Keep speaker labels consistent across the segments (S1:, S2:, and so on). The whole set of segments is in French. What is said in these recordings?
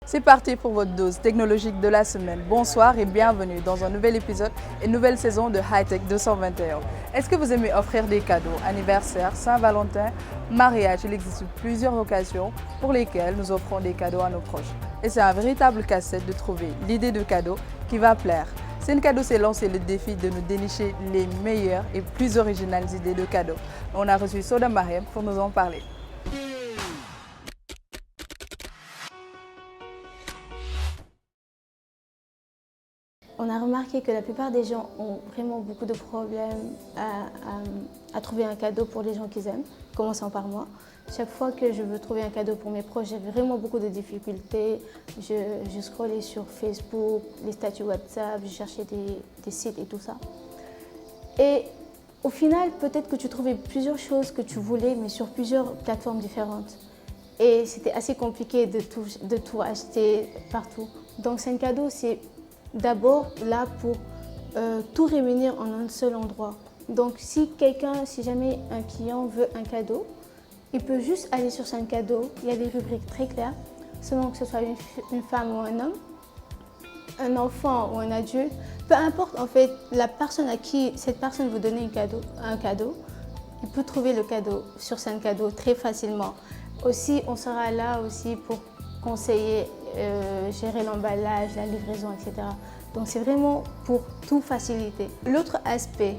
S1: C'est parti pour votre dose technologique de la semaine. Bonsoir et bienvenue dans un nouvel épisode et nouvelle saison de Hightech 221. Est-ce que vous aimez offrir des cadeaux, anniversaire, Saint-Valentin, mariage? Il existe plusieurs occasions pour lesquelles nous offrons des cadeaux à nos proches. Et c'est un véritable casse-tête de trouver l'idée de cadeau qui va plaire. Cadeau s'est lancé le défi de nous dénicher les meilleures et plus originales idées de cadeaux. On a reçu Soda Mariem pour nous en parler.
S2: On a remarqué que la plupart des gens ont vraiment beaucoup de problèmes à trouver un cadeau pour les gens qu'ils aiment, commençant par moi. Chaque fois que je veux trouver un cadeau pour mes proches, j'ai vraiment beaucoup de difficultés. Je scrollais sur Facebook, les statuts WhatsApp, je cherchais des sites et tout ça. Et au final, peut-être que tu trouvais plusieurs choses que tu voulais, mais sur plusieurs plateformes différentes. Et c'était assez compliqué de tout acheter partout. Donc cadeau, c'est d'abord là pour tout réunir en un seul endroit. Donc si jamais un client veut un cadeau, il peut juste aller sur cadeau. Il y a des rubriques très claires, selon que ce soit une femme ou un homme, un enfant ou un adulte. Peu importe en fait la personne à qui cette personne veut donner un cadeau, il peut trouver le cadeau sur cadeau très facilement. Aussi, on sera là aussi pour conseiller, gérer l'emballage, la livraison, etc. Donc c'est vraiment pour tout faciliter. L'autre aspect,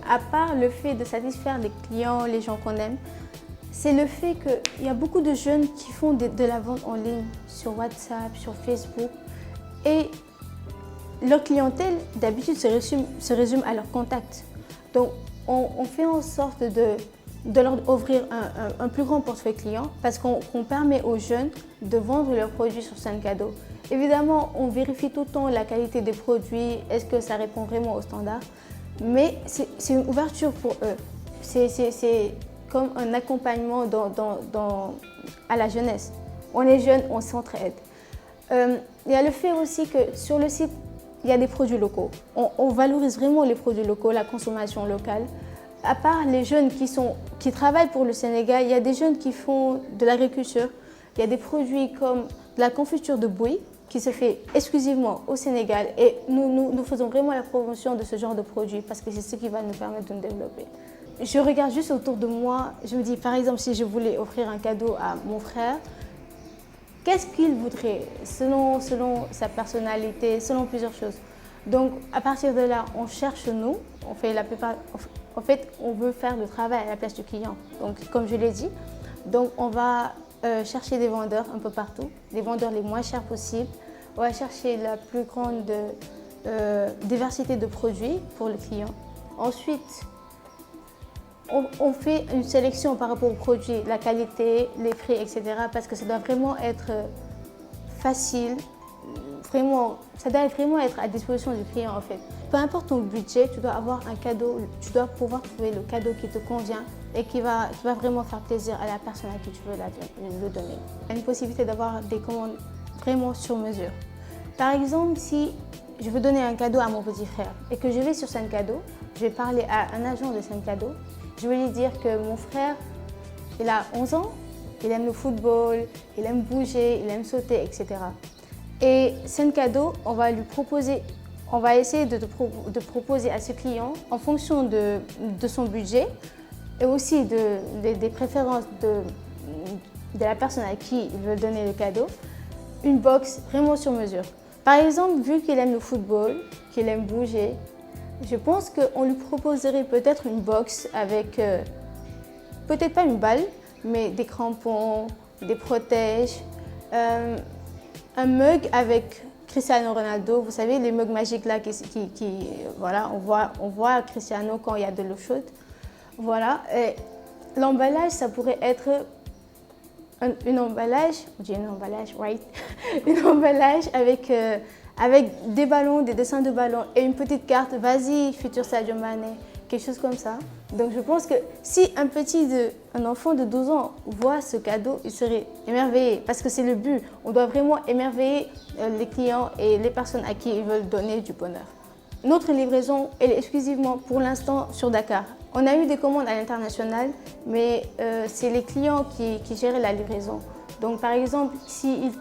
S2: à part le fait de satisfaire les clients, les gens qu'on aime, c'est le fait qu'il y a beaucoup de jeunes qui font de la vente en ligne sur WhatsApp, sur Facebook. Et leur clientèle, d'habitude, se résume à leurs contacts. Donc on fait en sorte de leur offrir un plus grand portefeuille client parce qu'on permet aux jeunes de vendre leurs produits sur cadeau. Évidemment, on vérifie tout le temps la qualité des produits, est-ce que ça répond vraiment aux standards, mais c'est une ouverture pour eux. C'est comme un accompagnement à la jeunesse. On est jeunes, on s'entraide. Il y a le fait aussi que sur le site, il y a des produits locaux. On valorise vraiment les produits locaux, la consommation locale. À part les jeunes qui travaillent pour le Sénégal, il y a des jeunes qui font de l'agriculture. Il y a des produits comme de la confiture de bouillie qui se fait exclusivement au Sénégal et nous faisons vraiment la promotion de ce genre de produits parce que c'est ce qui va nous permettre de nous développer. Je regarde juste autour de moi, je me dis par exemple si je voulais offrir un cadeau à mon frère, qu'est-ce qu'il voudrait selon sa personnalité, selon plusieurs choses. Donc à partir de là, on cherche nous, on fait la plupart. En fait, on veut faire le travail à la place du client. Donc, comme je l'ai dit, donc on va chercher des vendeurs un peu partout, les vendeurs les moins chers possibles. On va chercher la plus grande diversité de produits pour le client. Ensuite, on fait une sélection par rapport aux produits, la qualité, les prix, etc. Parce que ça doit vraiment être facile. Ça doit vraiment être à disposition du client en fait. Peu importe ton budget, tu dois avoir un cadeau, tu dois pouvoir trouver le cadeau qui te convient et qui va vraiment faire plaisir à la personne à qui tu veux le donner. Il y a une possibilité d'avoir des commandes vraiment sur mesure. Par exemple, si je veux donner un cadeau à mon petit frère et que je vais sur cadeau, je vais parler à un agent de cadeau, je vais lui dire que mon frère, il a 11 ans, il aime le football, il aime bouger, il aime sauter, etc. Et cadeau, on va essayer de proposer à ce client, en fonction de son budget et aussi des préférences de la personne à qui il veut donner le cadeau, une box vraiment sur mesure. Par exemple, vu qu'il aime le football, qu'il aime bouger, je pense qu'on lui proposerait peut-être une box avec, peut-être pas une balle, mais des crampons, des protèges, un mug avec Cristiano Ronaldo, vous savez les mugs magiques là voilà, on voit Cristiano quand il y a de l'eau chaude. Voilà, l'emballage ça pourrait être un emballage right? Un emballage avec des ballons, des dessins de ballons et une petite carte, vas-y futur Sadio Mané, quelque chose comme ça. Donc je pense que si un enfant de 12 ans voit ce cadeau, il serait émerveillé parce que c'est le but. On doit vraiment émerveiller les clients et les personnes à qui ils veulent donner du bonheur. Notre livraison, elle est exclusivement pour l'instant sur Dakar. On a eu des commandes à l'international, mais c'est les clients qui gèrent la livraison. Donc par exemple, si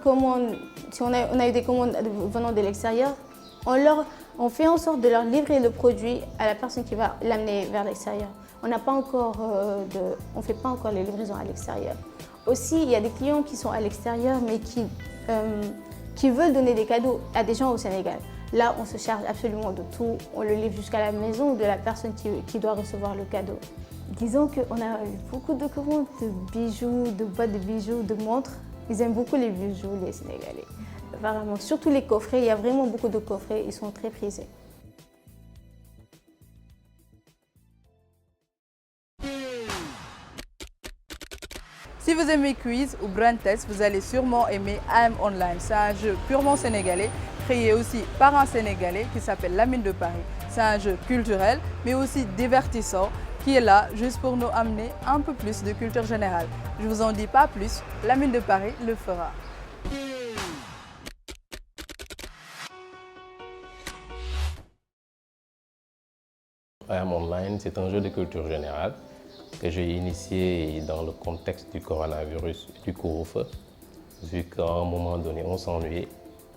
S2: on a eu des commandes venant de l'extérieur, on fait en sorte de leur livrer le produit à la personne qui va l'amener vers l'extérieur. On ne fait pas encore les livraisons à l'extérieur. Aussi, il y a des clients qui sont à l'extérieur mais qui veulent donner des cadeaux à des gens au Sénégal. Là, on se charge absolument de tout. On le livre jusqu'à la maison de la personne qui doit recevoir le cadeau. Disons qu'on a eu beaucoup de commandes de bijoux, de boîtes de bijoux, de montres. Ils aiment beaucoup les bijoux, les Sénégalais. Apparemment, surtout les coffrets, il y a vraiment beaucoup de coffrets, ils sont très prisés.
S1: Si vous aimez quiz ou brand test, vous allez sûrement aimer AM Online. C'est un jeu purement sénégalais, créé aussi par un Sénégalais qui s'appelle Lamine de Paris. C'est un jeu culturel, mais aussi divertissant, qui est là juste pour nous amener un peu plus de culture générale. Je ne vous en dis pas plus, Lamine de Paris le fera.
S3: AM Online, c'est un jeu de culture générale que j'ai initié dans le contexte du coronavirus et du couvre-feu. Vu qu'à un moment donné, on s'ennuyait.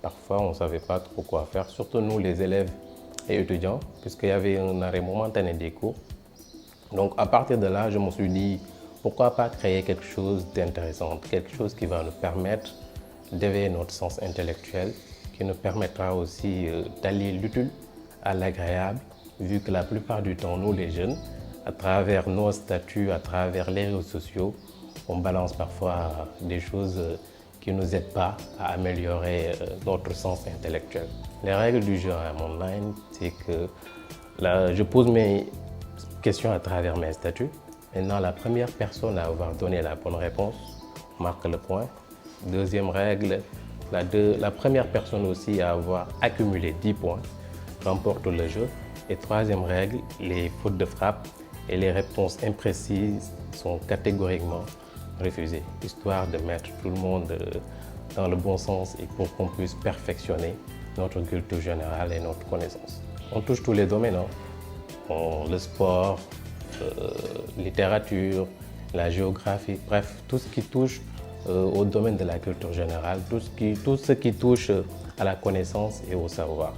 S3: Parfois, on ne savait pas trop quoi faire, surtout nous, les élèves et étudiants, puisqu'il y avait un arrêt momentané des cours. Donc, à partir de là, je me suis dit, pourquoi pas créer quelque chose d'intéressant, quelque chose qui va nous permettre d'éveiller notre sens intellectuel, qui nous permettra aussi d'allier l'utile à l'agréable, vu que la plupart du temps, nous les jeunes, à travers nos statuts, à travers les réseaux sociaux, on balance parfois des choses qui ne nous aident pas à améliorer notre sens intellectuel. Les règles du jeu AM Online, c'est que là, je pose mes questions à travers mes statuts. Maintenant, la première personne à avoir donné la bonne réponse marque le point. Deuxième règle, la première personne aussi à avoir accumulé 10 points remporte le jeu. Et troisième règle, les fautes de frappe et les réponses imprécises sont catégoriquement refusées, histoire de mettre tout le monde dans le bon sens et pour qu'on puisse perfectionner notre culture générale et notre connaissance. On touche tous les domaines, le sport, littérature, la géographie, bref, tout ce qui touche au domaine de la culture générale, tout ce qui touche à la connaissance et au savoir.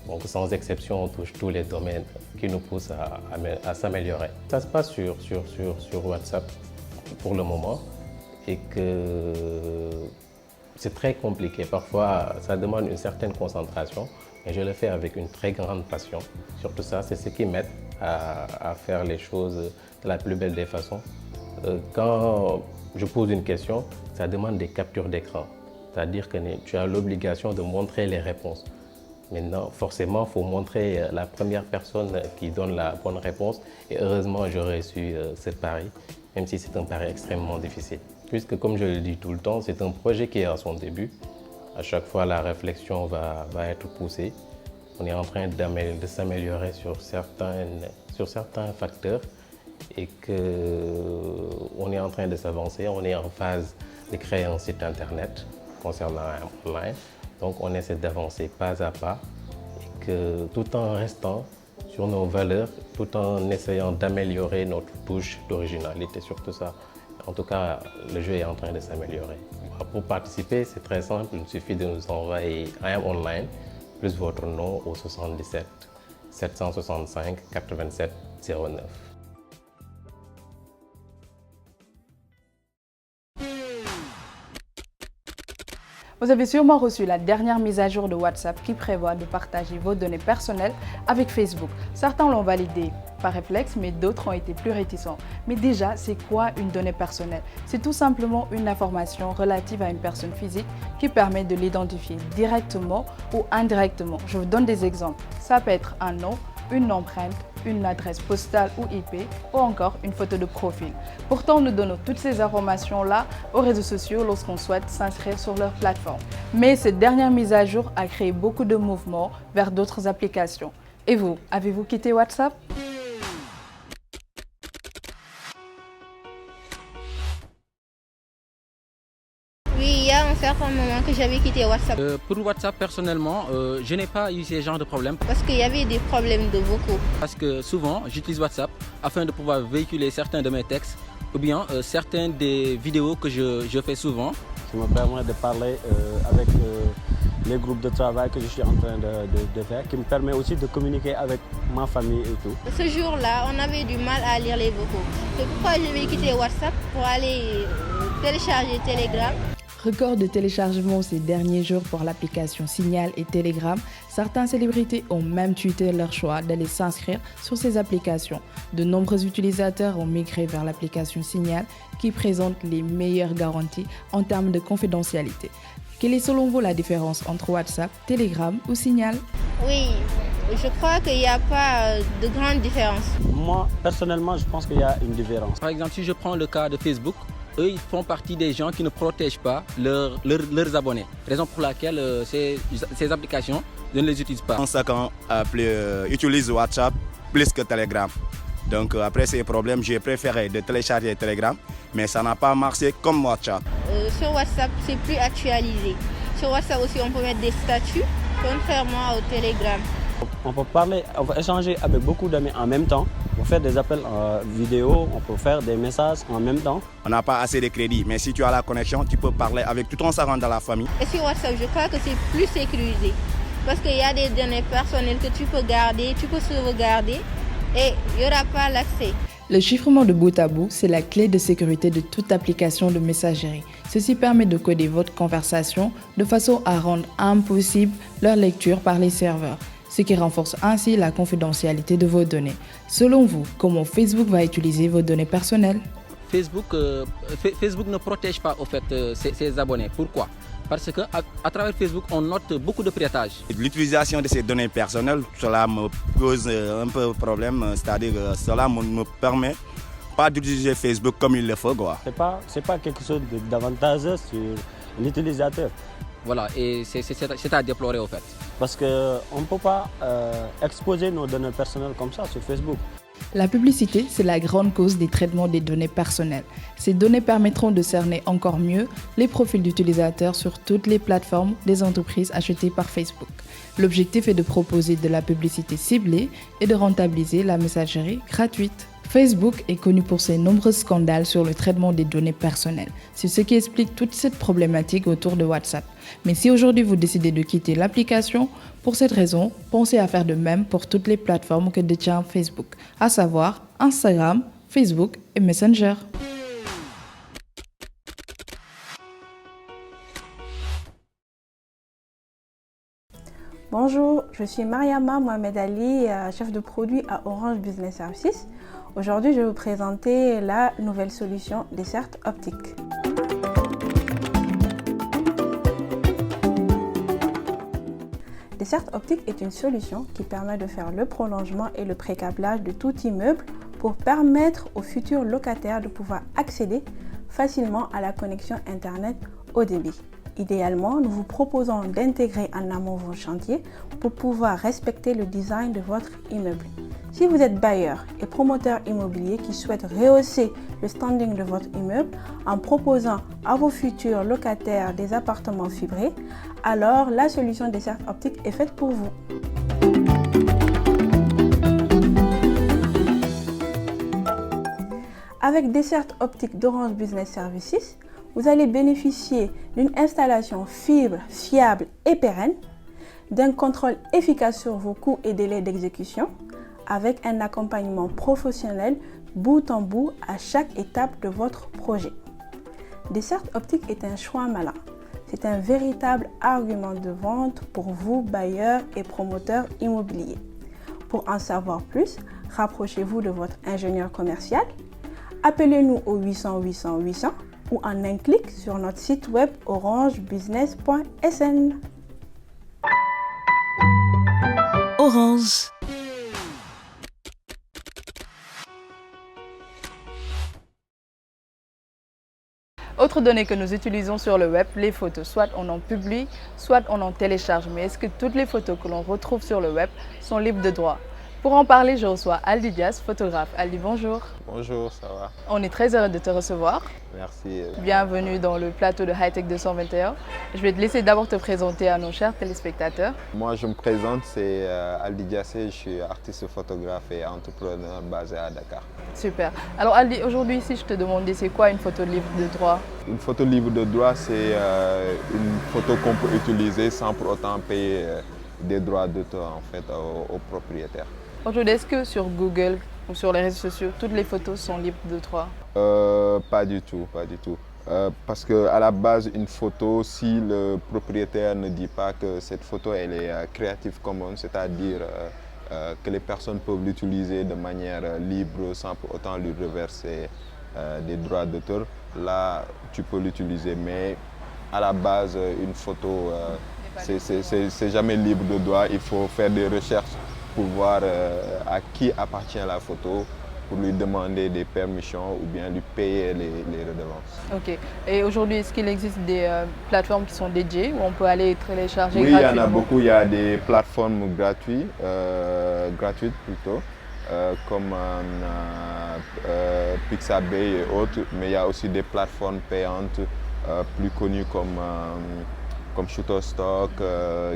S3: Donc sans exception, on touche tous les domaines qui nous poussent à s'améliorer. Ça se passe sur WhatsApp pour le moment et que c'est très compliqué. Parfois, ça demande une certaine concentration, mais je le fais avec une très grande passion. Surtout ça, c'est ce qui m'aide à faire les choses de la plus belle des façons. Quand je pose une question, ça demande des captures d'écran. C'est-à-dire que tu as l'obligation de montrer les réponses. Maintenant, forcément, il faut montrer la première personne qui donne la bonne réponse. Et heureusement, j'ai réussi ce pari, même si c'est un pari extrêmement difficile. Puisque, comme je le dis tout le temps, c'est un projet qui est à son début. À chaque fois, la réflexion va être poussée. On est en train de s'améliorer sur certains facteurs et qu'on est en train de s'avancer. On est en phase de créer un site internet concernant Online. Donc on essaie d'avancer pas à pas et que tout en restant sur nos valeurs, tout en essayant d'améliorer notre touche d'originalité sur tout ça. En tout cas, le jeu est en train de s'améliorer. Pour participer, c'est très simple, il suffit de nous envoyer AM Online plus votre nom au 77 765 87 09.
S1: Vous avez sûrement reçu la dernière mise à jour de WhatsApp qui prévoit de partager vos données personnelles avec Facebook. Certains l'ont validé par réflexe, mais d'autres ont été plus réticents. Mais déjà, c'est quoi une donnée personnelle? C'est tout simplement une information relative à une personne physique qui permet de l'identifier directement ou indirectement. Je vous donne des exemples. Ça peut être un nom, une empreinte, une adresse postale ou IP ou encore une photo de profil. Pourtant, nous donnons toutes ces informations-là aux réseaux sociaux lorsqu'on souhaite s'inscrire sur leur plateforme. Mais cette dernière mise à jour a créé beaucoup de mouvements vers d'autres applications. Et vous, avez-vous quitté WhatsApp?
S4: Oui, il y a un certain moment que j'avais quitté WhatsApp.
S5: Pour WhatsApp, personnellement, je n'ai pas eu ce genre de problème.
S4: Parce qu'il y avait des problèmes de vocaux.
S5: Parce que souvent, j'utilise WhatsApp afin de pouvoir véhiculer certains de mes textes ou bien certaines des vidéos que je fais souvent
S6: qui me permet de parler avec les groupes de travail que je suis en train de faire, qui me permet aussi de communiquer avec ma famille et tout.
S4: Ce jour-là, on avait du mal à lire les vocaux. C'est pourquoi je vais quitter WhatsApp pour aller télécharger Telegram.
S1: Record de téléchargement ces derniers jours pour l'application Signal et Telegram. Certaines célébrités ont même tweeté leur choix d'aller s'inscrire sur ces applications. De nombreux utilisateurs ont migré vers l'application Signal qui présente les meilleures garanties en termes de confidentialité. Quelle est selon vous la différence entre WhatsApp, Telegram ou Signal?
S4: Oui, je crois qu'il n'y a pas de grande différence.
S6: Moi, personnellement, je pense qu'il y a une différence.
S5: Par exemple, si je prends le cas de Facebook, eux, ils font partie des gens qui ne protègent pas leurs abonnés. Raison pour laquelle ces applications, je ne les utilise pas.
S7: Chacun utilise WhatsApp plus que Telegram. Donc après ces problèmes, j'ai préféré de télécharger Telegram, mais ça n'a pas marché comme WhatsApp.
S4: Sur WhatsApp, c'est plus actualisé. Sur WhatsApp aussi, on peut mettre des statuts, contrairement au Telegram.
S6: On peut parler, on peut échanger avec beaucoup d'amis en même temps. On peut faire des appels vidéo, on peut faire des messages en même temps.
S7: On n'a pas assez de crédit, mais si tu as la connexion, tu peux parler avec tout ton savant dans la famille.
S4: Et sur WhatsApp, je crois que c'est plus sécurisé. Parce qu'il y a des données personnelles que tu peux garder, tu peux sauvegarder et il n'y aura pas l'accès.
S1: Le chiffrement de bout à bout, c'est la clé de sécurité de toute application de messagerie. Ceci permet de coder votre conversation de façon à rendre impossible leur lecture par les serveurs, ce qui renforce ainsi la confidentialité de vos données. Selon vous, comment Facebook va utiliser vos données personnelles?
S5: Facebook ne protège pas au fait, ses abonnés. Pourquoi? Parce qu'à travers Facebook, on note beaucoup de piratages.
S7: L'utilisation de ces données personnelles, cela me pose un peu problème, c'est-à-dire que cela ne me permet pas d'utiliser Facebook comme il le faut.
S6: C'est pas quelque chose d'avantageux sur l'utilisateur.
S5: Voilà, et c'est à déplorer au fait.
S6: Parce qu'on ne peut pas exposer nos données personnelles comme ça sur Facebook.
S1: La publicité, c'est la grande cause des traitements des données personnelles. Ces données permettront de cerner encore mieux les profils d'utilisateurs sur toutes les plateformes des entreprises achetées par Facebook. L'objectif est de proposer de la publicité ciblée et de rentabiliser la messagerie gratuite. Facebook est connu pour ses nombreux scandales sur le traitement des données personnelles. C'est ce qui explique toute cette problématique autour de WhatsApp. Mais si aujourd'hui vous décidez de quitter l'application, pour cette raison, pensez à faire de même pour toutes les plateformes que détient Facebook, à savoir Instagram, Facebook et Messenger.
S8: Bonjour, je suis Mariama Mohamed Ali, chef de produit à Orange Business Services. Aujourd'hui, je vais vous présenter la nouvelle solution Dessert optique. Dessert optique est une solution qui permet de faire le prolongement et le pré-câblage de tout immeuble pour permettre aux futurs locataires de pouvoir accéder facilement à la connexion Internet haut débit. Idéalement, nous vous proposons d'intégrer en amont vos chantiers pour pouvoir respecter le design de votre immeuble. Si vous êtes bailleur et promoteur immobilier qui souhaite rehausser le standing de votre immeuble en proposant à vos futurs locataires des appartements fibrés, alors la solution Dessert optique est faite pour vous. Avec Dessert optique d'Orange Business Services, vous allez bénéficier d'une installation fibre fiable et pérenne, d'un contrôle efficace sur vos coûts et délais d'exécution, avec un accompagnement professionnel bout en bout à chaque étape de votre projet. Dessert optique est un choix malin. C'est un véritable argument de vente pour vous, bailleurs et promoteurs immobiliers. Pour en savoir plus, rapprochez-vous de votre ingénieur commercial. Appelez-nous au 800 800 800 ou en un clic sur notre site web orangebusiness.sn.
S9: Orange.
S1: Autre donnée que nous utilisons sur le web, les photos. Soit on en publie, soit on en télécharge. Mais est-ce que toutes les photos que l'on retrouve sur le web sont libres de droit? Pour en parler, je reçois Aldi Diaz, photographe. Aldi, bonjour.
S10: Bonjour, ça va?
S1: On est très heureux de te recevoir.
S10: Merci.
S1: Bienvenue dans le plateau de Hightech 221. Je vais te laisser d'abord te présenter à nos chers téléspectateurs.
S10: Moi, je me présente, c'est Aldi Diaz, je suis artiste photographe et entrepreneur basé à Dakar.
S1: Super. Alors Aldi, aujourd'hui, si je te demandais, c'est quoi une photo libre de droit?
S10: Une photo libre de droit, c'est une photo qu'on peut utiliser sans pour autant payer des droits d'auteur en fait, aux propriétaires.
S1: Aujourd'hui, est-ce que sur Google ou sur les réseaux sociaux, toutes les photos sont libres de droit?
S10: Pas du tout, pas du tout. Parce qu'à la base, une photo, si le propriétaire ne dit pas que cette photo elle est Creative Commons, c'est-à-dire que les personnes peuvent l'utiliser de manière libre sans pour autant lui reverser des droits d'auteur, là tu peux l'utiliser. Mais à la base, une photo, c'est jamais libre de droit. Il faut faire des recherches pour voir à qui appartient la photo, pour lui demander des permissions ou bien lui payer les redevances.
S1: Ok. Et aujourd'hui, est-ce qu'il existe des plateformes qui sont dédiées où on peut aller télécharger
S10: Oui,
S1: gratuitement?
S10: il y en a beaucoup. Il y a des plateformes gratuites plutôt, comme Pixabay et autres, mais il y a aussi des plateformes payantes plus connues comme Shutterstock,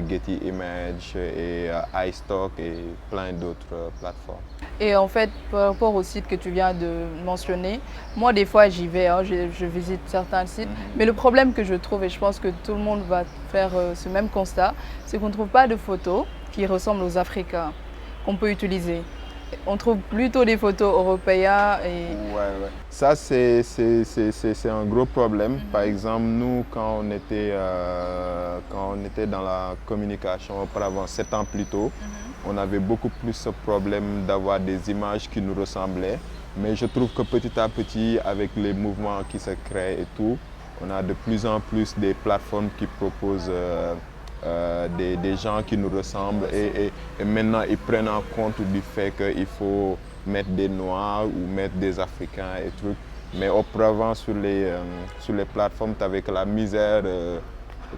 S10: Getty Images et iStock et plein d'autres plateformes.
S1: Et en fait, par rapport au site que tu viens de mentionner, moi des fois j'y vais, hein, je visite certains sites, mais le problème que je trouve, et je pense que tout le monde va faire ce même constat, c'est qu'on ne trouve pas de photos qui ressemblent aux Africains qu'on peut utiliser. On trouve plutôt des photos européennes.
S10: Ouais. Ça, c'est un gros problème. Par exemple, nous, quand on était dans la communication auparavant, 7 ans plus tôt, on avait beaucoup plus ce problème d'avoir des images qui nous ressemblaient. Mais je trouve que petit à petit, avec les mouvements qui se créent et tout, on a de plus en plus des plateformes qui proposent des gens qui nous ressemblent et maintenant ils prennent en compte du fait qu'il faut mettre des Noirs ou mettre des Africains et trucs. Mais auparavant sur les plateformes, tu avais que la misère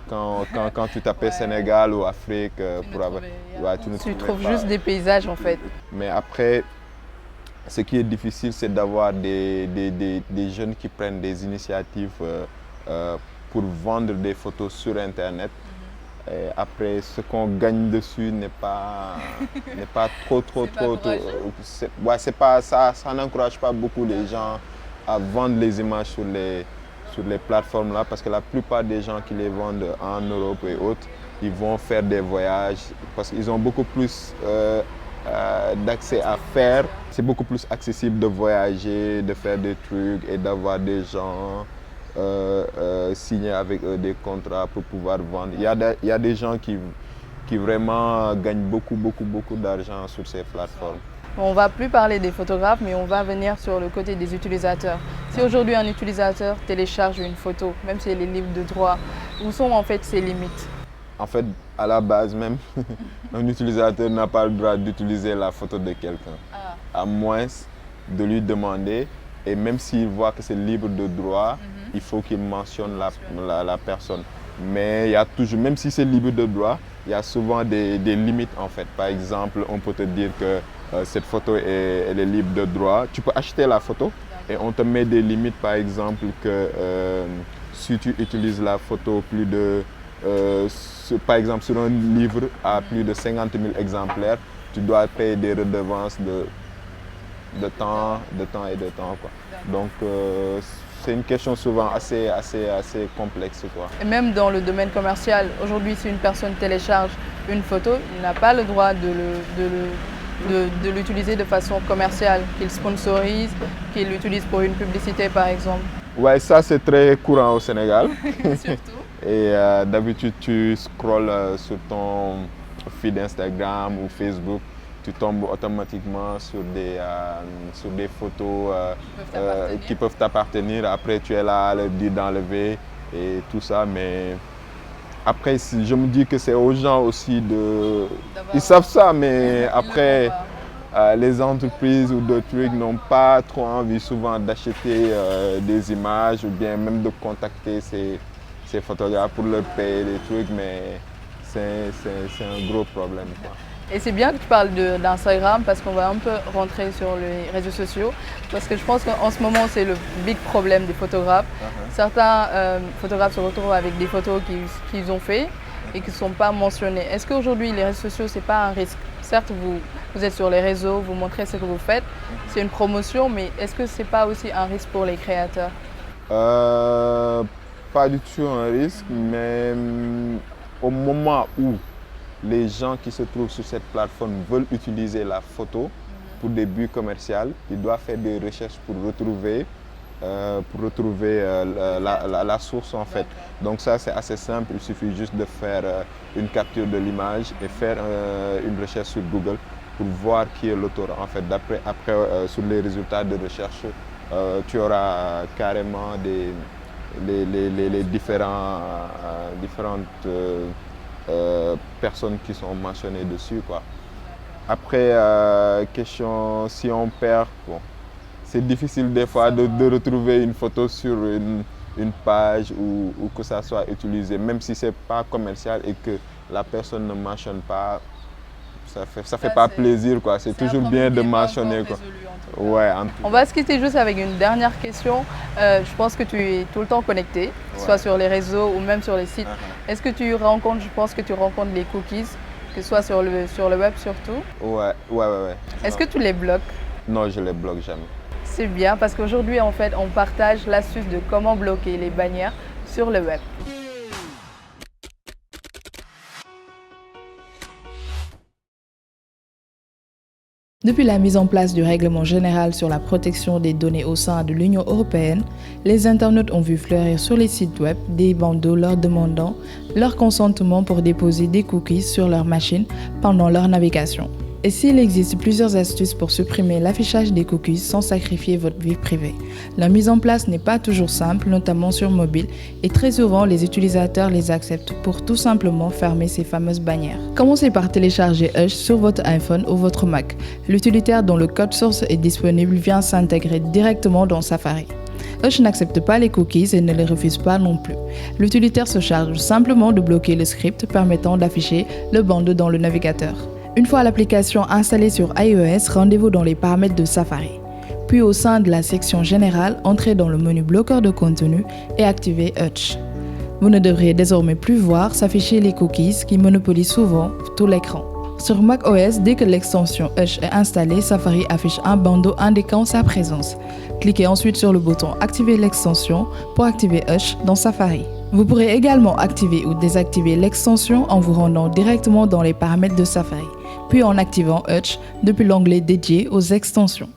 S10: quand tu tapais Sénégal ou Afrique pour avoir. Ouais,
S1: tu trouves juste des paysages en fait.
S10: Mais après, ce qui est difficile, c'est d'avoir des jeunes qui prennent des initiatives pour vendre des photos sur Internet. Et après, ce qu'on gagne dessus n'est pas trop. Ça n'encourage pas beaucoup les gens à vendre les images sur les plateformes là, parce que la plupart des gens qui les vendent en Europe et autres, ils vont faire des voyages parce qu'ils ont beaucoup plus d'accès à faire. C'est beaucoup plus accessible de voyager, de faire des trucs et d'avoir des gens signer avec eux des contrats pour pouvoir vendre. Il y a des gens qui vraiment gagnent beaucoup d'argent sur ces plateformes.
S1: On ne va plus parler des photographes, mais on va venir sur le côté des utilisateurs. Si aujourd'hui un utilisateur télécharge une photo, même si elle est libre de droit, où sont en fait ses limites?
S10: En fait, à la base même, un utilisateur n'a pas le droit d'utiliser la photo de quelqu'un, à moins de lui demander. Et même s'il voit que c'est libre de droit, il faut qu'il mentionne la personne. Mais il y a toujours, même si c'est libre de droit, il y a souvent des limites en fait. Par exemple, on peut te dire que cette photo elle est libre de droit. Tu peux acheter la photo et on te met des limites. Par exemple, que si tu utilises la photo plus de, par exemple sur un livre à plus de 50 000 exemplaires, tu dois payer des redevances de temps. Quoi. Donc c'est une question souvent assez complexe. Quoi.
S1: Et même dans le domaine commercial, aujourd'hui si une personne télécharge une photo, il n'a pas le droit de l'utiliser de façon commerciale, qu'il sponsorise, qu'il l'utilise pour une publicité par exemple.
S10: Ouais, ça c'est très courant au Sénégal.
S1: Surtout.
S10: Et d'habitude tu scrolles sur ton feed Instagram ou Facebook, tu tombes automatiquement sur des photos qui peuvent t'appartenir. Après, tu es là à leur dire d'enlever et tout ça. Mais après, je me dis que c'est aux gens aussi de... Ils savent ça, mais après, les entreprises ou d'autres trucs n'ont pas trop envie souvent d'acheter des images ou bien même de contacter ces photographes pour leur payer des trucs. Mais c'est un gros problème, quoi.
S1: Et c'est bien que tu parles d'Instagram parce qu'on va un peu rentrer sur les réseaux sociaux. Parce que je pense qu'en ce moment, c'est le big problème des photographes. Certains photographes se retrouvent avec des photos qu'ils ont fait et qui ne sont pas mentionnées. Est-ce qu'aujourd'hui, les réseaux sociaux, ce n'est pas un risque? Certes, vous êtes sur les réseaux, vous montrez ce que vous faites, c'est une promotion, mais est-ce que ce n'est pas aussi un risque pour les créateurs?
S10: Pas du tout un risque, mais au moment où les gens qui se trouvent sur cette plateforme veulent utiliser la photo pour des buts commerciaux, ils doivent faire des recherches pour retrouver la source en fait. Donc ça c'est assez simple, il suffit juste de faire une capture de l'image et faire une recherche sur Google pour voir qui est l'auteur en fait. Après sur les résultats de recherche, tu auras carrément les différentes personnes qui sont mentionnées dessus, quoi. Après, question si on perd, bon, c'est difficile des fois de retrouver une photo sur une page ou que ça soit utilisé, même si c'est pas commercial et que la personne ne mentionne pas, ça fait pas plaisir, quoi. C'est toujours bien de mentionner, quoi. Ouais,
S1: on va se quitter juste avec une dernière question. Je pense que tu es tout le temps connecté, soit sur les réseaux ou même sur les sites. Est-ce que tu rencontres, je pense que tu rencontres les cookies, que ce soit sur le web surtout?
S10: Ouais.
S1: Est-ce que tu les bloques?
S10: Non, je les bloque jamais.
S1: C'est bien parce qu'aujourd'hui, en fait, on partage l'astuce de comment bloquer les bannières sur le web. Depuis la mise en place du règlement général sur la protection des données au sein de l'Union européenne, les internautes ont vu fleurir sur les sites web des bandeaux leur demandant leur consentement pour déposer des cookies sur leur machine pendant leur navigation. Et s'il existe plusieurs astuces pour supprimer l'affichage des cookies sans sacrifier votre vie privée, la mise en place n'est pas toujours simple, notamment sur mobile, et très souvent les utilisateurs les acceptent pour tout simplement fermer ces fameuses bannières. Commencez par télécharger Hush sur votre iPhone ou votre Mac. L'utilitaire dont le code source est disponible vient s'intégrer directement dans Safari. Hush n'accepte pas les cookies et ne les refuse pas non plus. L'utilitaire se charge simplement de bloquer le script permettant d'afficher le bandeau dans le navigateur. Une fois l'application installée sur iOS, rendez-vous dans les paramètres de Safari. Puis au sein de la section générale, entrez dans le menu bloqueur de contenu et activez Hush. Vous ne devriez désormais plus voir s'afficher les cookies qui monopolisent souvent tout l'écran. Sur macOS, dès que l'extension Hush est installée, Safari affiche un bandeau indiquant sa présence. Cliquez ensuite sur le bouton Activer l'extension pour activer Hush dans Safari. Vous pourrez également activer ou désactiver l'extension en vous rendant directement dans les paramètres de Safari, puis en activant Hush depuis l'onglet dédié aux extensions.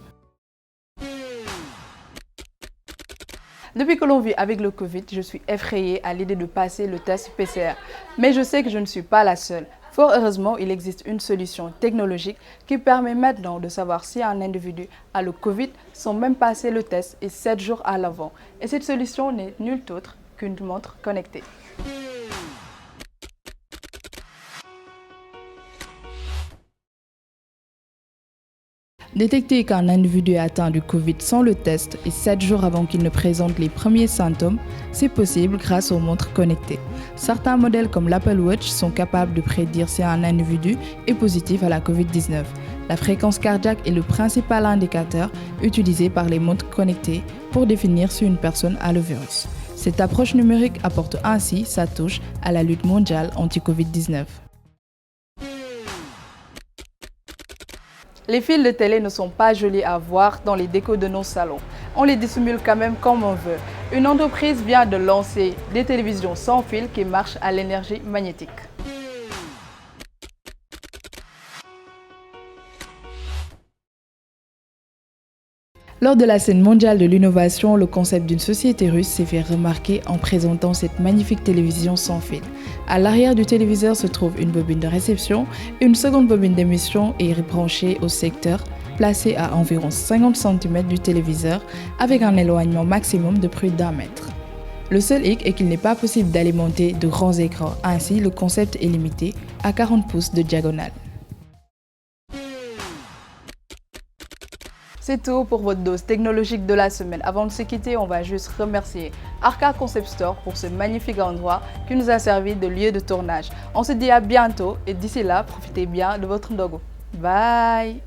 S1: Depuis que l'on vit avec le Covid, je suis effrayée à l'idée de passer le test PCR. Mais je sais que je ne suis pas la seule. Fort heureusement, il existe une solution technologique qui permet maintenant de savoir si un individu a le Covid sans même passer le test et 7 jours à l'avant. Et cette solution n'est nulle autre qu'une montre connectée. Détecter qu'un individu est atteint du Covid sans le test et 7 jours avant qu'il ne présente les premiers symptômes, c'est possible grâce aux montres connectées. Certains modèles comme l'Apple Watch sont capables de prédire si un individu est positif à la Covid-19. La fréquence cardiaque est le principal indicateur utilisé par les montres connectées pour définir si une personne a le virus. Cette approche numérique apporte ainsi sa touche à la lutte mondiale anti-Covid-19. Les fils de télé ne sont pas jolis à voir dans les décos de nos salons. On les dissimule quand même comme on veut. Une entreprise vient de lancer des télévisions sans fil qui marchent à l'énergie magnétique. Lors de la scène mondiale de l'innovation, le concept d'une société russe s'est fait remarquer en présentant cette magnifique télévision sans fil. À l'arrière du téléviseur se trouve une bobine de réception, une seconde bobine d'émission est branchée au secteur, placée à environ 50 cm du téléviseur avec un éloignement maximum de plus d'1 mètre. Le seul hic est qu'il n'est pas possible d'alimenter de grands écrans, ainsi le concept est limité à 40 pouces de diagonale. C'est tout pour votre dose technologique de la semaine. Avant de se quitter, on va juste remercier Arca Concept Store pour ce magnifique endroit qui nous a servi de lieu de tournage. On se dit à bientôt et d'ici là, profitez bien de votre ndogo. Bye!